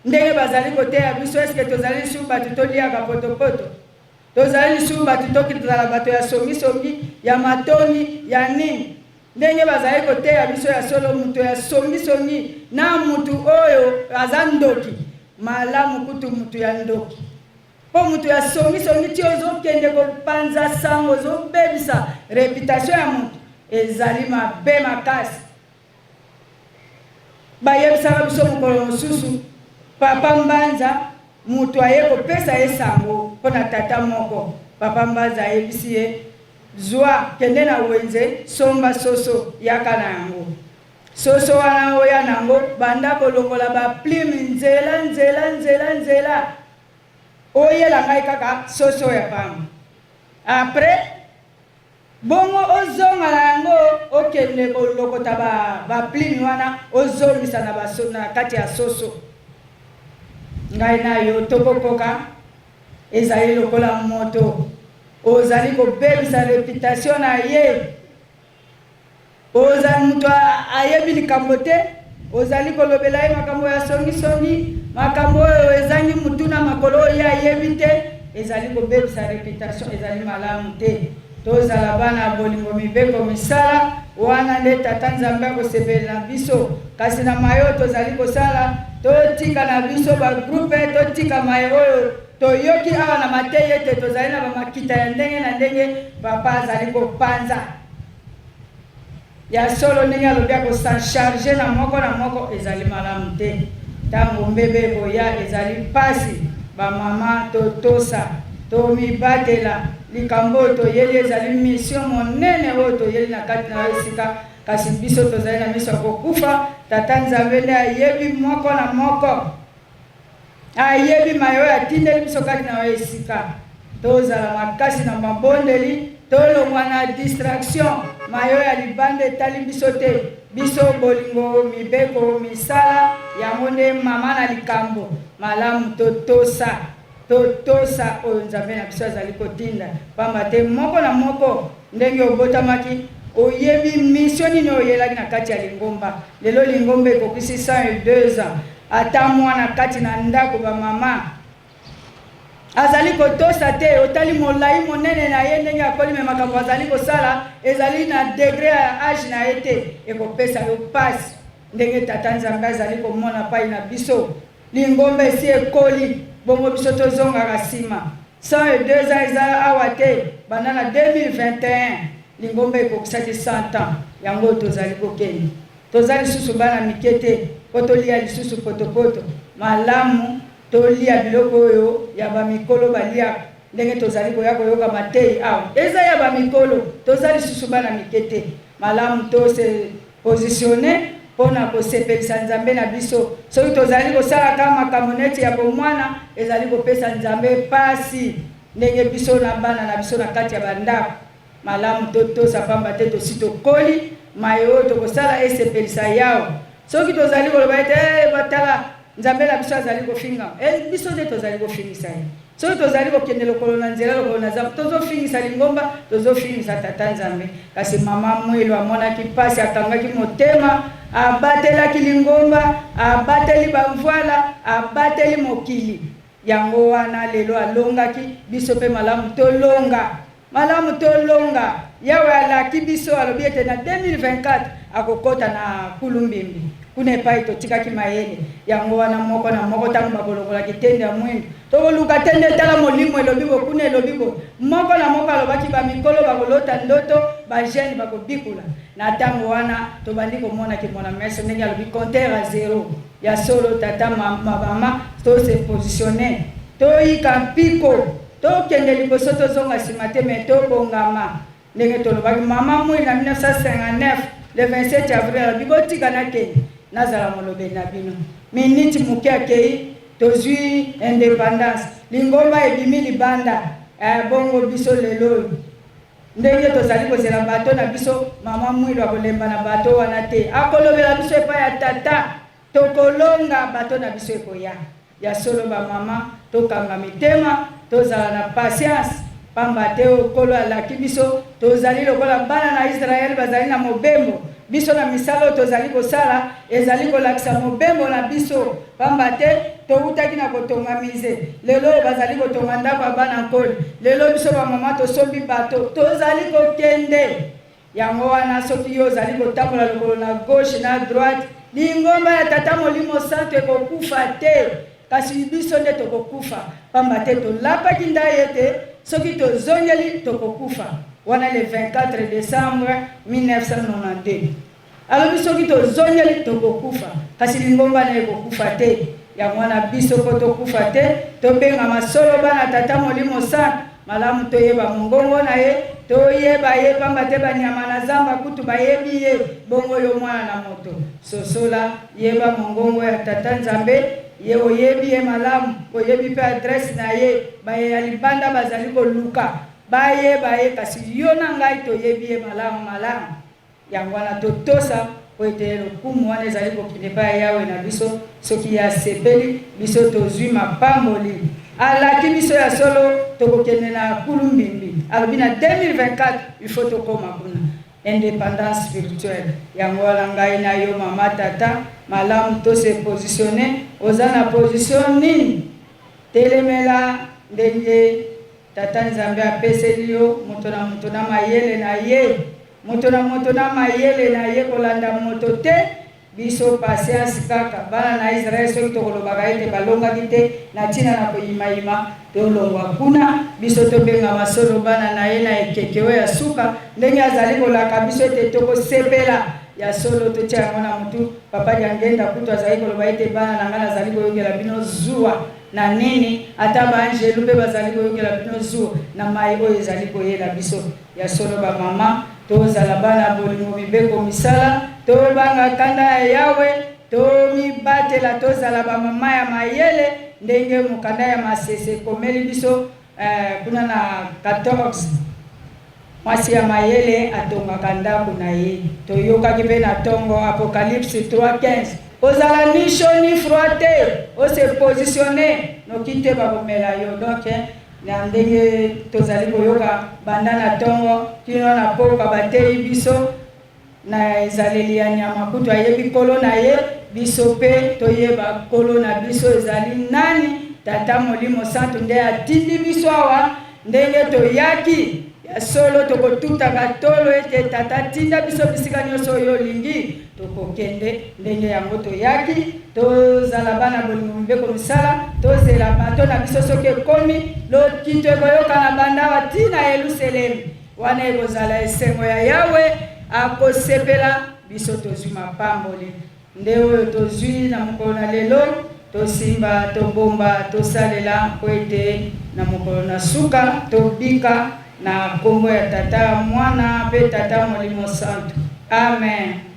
ndenge bazali koteya biso eske tozali lisusu bato toliaka potopoto tozali lisusu bato tokitala bato ya songisongi ya matoni ya nini ndenge bazali koteya biso ya solo mutu ya songisongi na mutu oyo aza ndoki malamu kutu mutu ya ndoki po mutu ya songisongi ti ozokende kopanza sango ozobebisa reputation ya mutu ezali mabe makasi bayebisaka biso mokolo mosusu papa Mbanza mutu aye kopesa ye sango mpona tata moko papa Mbanza ayebisi ye zwa kende na wenze somba soso yaka na yango soso wana oya nango banda kolongola baplime nzela oyela ngai kaka soso ya pamba après bongo ozonga na yango okende kolokota baplime wana ozongisa na kati ya soso ngai na yo tokokoka ezali lokola moto ozali kobebisa reputation na ye ozali mutu ayebi likambo te ozali kolobela ye makambo ya songisongi makambo oyo ezangi mutu na makolo oyo ayebi te ezali kobebisa reputation ezali malamu te tozala bana bolingo mibeko misala wana nde tata Nzambe akosepela na biso kasi na mayo tozali kosala totika na biso bagroupe totika mayo oyo toyoki awa na mateyi ete tozali na bamakita ya ndenge na ndenge papa azali kopanza ya solo ndenge alobi akosancharge na moko ezali malamu te ntango mbebe ekoya ezali mpasi bamama totosa tomibatela likambo oyo toyeli ezali mission monene oyo toyeli na kati na esika kasi biso tozali na miso ya kokufa tata Nzambe nde ayebi moko na moko ayebi mayo atindeli biso kati na esika tozala makasi na mabondeli tolongwa na distraction mayo ya libanda etali biso te biso bolingo mibeko misala yango nde mama na likambo malamu totosa oyo Nzambe na biso azali kotinda pamba te moko na moko ndenge obotamaki oyebi mission nini oyelaki na kati ya lingomba lelo lingomba ekokisi 102 ans ata mwana kati na ndako bamama azali kotosa te otali molai monene na ye ndenge akolime makambo azali kosala ezali na degré ya age na ye te ekopesa yo pasi ndenge tata Nzambe azali komona pai na biso lingomba esi ekoli bongo biso tozongaka nsima 102 ans eza awa te banda na 2021 lingomba ekokisaki 100 ans yango tozali kokende tozali lisusu bana mike te po tolia lisusu potopoto malamu tolia biloko oyo ya bamikolo baliaka ndenge tozali koya koyoka mateyi awa eza ya bamikolo tozali lisusu bana mike te malamu tose positione mpona kosepelisa Nzambe na biso soki tozali kosala kaka makambo neti ya bomwana ezali kopesa Nzambe pasi ndenge biso na bana na biso na kati ya bandako malamu totosa pamba te tosi tokoli mayo oyo tokosala esepelisa yawo soki tozali koloba ete batala Nzambe na biso azali kofinga biso nde tozali kofingisa ye soki tozali kokende lokolo na nzela lokolo na Nzambe tozofingisa lingomba tozofingisa tata Nzambe kasi mama mwelo amonaki pasi akangaki motema abatelaki lingomba abateli bamvwala abateli mokili yango wana lelo alongaki biso pe malamu tolonga yawe alaki biso alobi ete na 2024 akokota na kulumbimbi kuna epai totikaki mayele yango wana moko na moko ntango bakolongolaki tende ya mwindu tokoluka tende etala molimo elobi bo kuna elobi bo moko na moko alobaki bamikolo bakolota ndoto bagene bakobikula na ntango wana tobandi komonaki mona mese ndenge alobi compteur à 0 ya solo tata mama tose positionne toyika mpiko tokende liboso tozonga nsima te me tobongama ndenge tolobaki mama mwini na 1959 le 27 avril alobi botika nakende nazala molobeli na bino miniti moke akei tozwi indépendance lingomba ebimi libanda bongo biso lelo ndenge tozali kozela bato na biso mama mwilo akolemba na bato wana te akolobela biso epai ya tata tokolonga bato na biso ekoya ya solo bamama tokanga mitema tozala na patience pamba te okolo alaki biso tozali lokola bana na Israel bazali na mobembo biso na misala tozali kosala ezali kolakisa mobembo na biso pamba te toutaki na kotonga mize lelo bazali kotonga ndako ya bana nkoli lelo biso bamama tosombi bato tozali kokende yango wana soki yo ozali kotambola lokolo na gauche na droite lingomba ya tata molimo santo ekokufa te kasi biso nde tokokufa pamba te tolapaki ndaye te soki tozongeli tokokufa wana le 24 décembre 1992 alors biso ki tozongeli tokokufa kasi lingomba na ekokufa te yango wana biso po tokufa te tobenga masolo bana tata molimo santo malamu toyeba mongongo na ye toyeba ye pamba te banyama na zamba kutu bayebi ye bongo yo mwana na moto sosola yeba mongongo ya tata nzambe ye oyebi ye malamu oyebi pe adresse na ye baye ya libanda bazali koluka bayeba ye kasi yo na ngai toyebi ye malamu yango wana totosa po ete lokumu wana ezali kokende pa yawe na biso soki ya sepeli biso tozwi mapamboli alaki biso ya solo tokokende na kulumbimbi alobi na 2024 il faut tokoma kuna indépendance spirituelle yango wana ngai na yo mama tata malamu tose positionne oza na position nini telemela ndenge tata nzambe apeseli yo moto na mayele na ye moto na mayele na ye kolanda moto te biso patience kaka bana na Israel soki tokolobaka ete balongaki te na ntina na koyimayima tolongwa kuna biso tobenga masolo bana na ye na ekeke oyo ya suka ndenge azali kolaka biso ete tokosepela ya solo totia yango na mutu papa diangenda kutu azali koloba ete bana na nga nazali koyokela bino zuwa na nini ata baangelu mpe bazali koyokela bino zuwa na mai oyo ezali koyela biso ya solo bamama tozala bana bolingo mibeko misala tobanga kanda ya yawe tomibatela tozala bamama ya mayele ndenge mokanda ya masese komeli biso kuna na 14 mwasi ya mayele atongaka ndako na ye toyokaki mpe na ntongo apocalypse 3:15 ozala ni chaud ni froid te ose positionne noki te bakomela yo donc na ndenge tozali koyoka banda na ntongo kino na poka bateyi biso na ezaleli ya nyama kutu ayebi kolo na ye biso pe toyeba kolo na biso ezali nani tata molimo santo nde atindi biso awa ndenge toyaki ya solo tokotutaka tolo ete tata tinda biso bisika nyonso oyo olingi tokokende ndenge yango toyaki tozala bana bolingo mibeko misala tozela bato na biso soki ekomi lokito ekoyoka na bandawa ntina Yerusalemu wana ekozala esengo ya yawe akosepela biso tozwi mapamboli nde oyo tozwi na mokolo na lelo tosimba tobomba tosalela po ete na mokolo na suka tobika na kombo ya tata mwana pe tata molimo santo amen.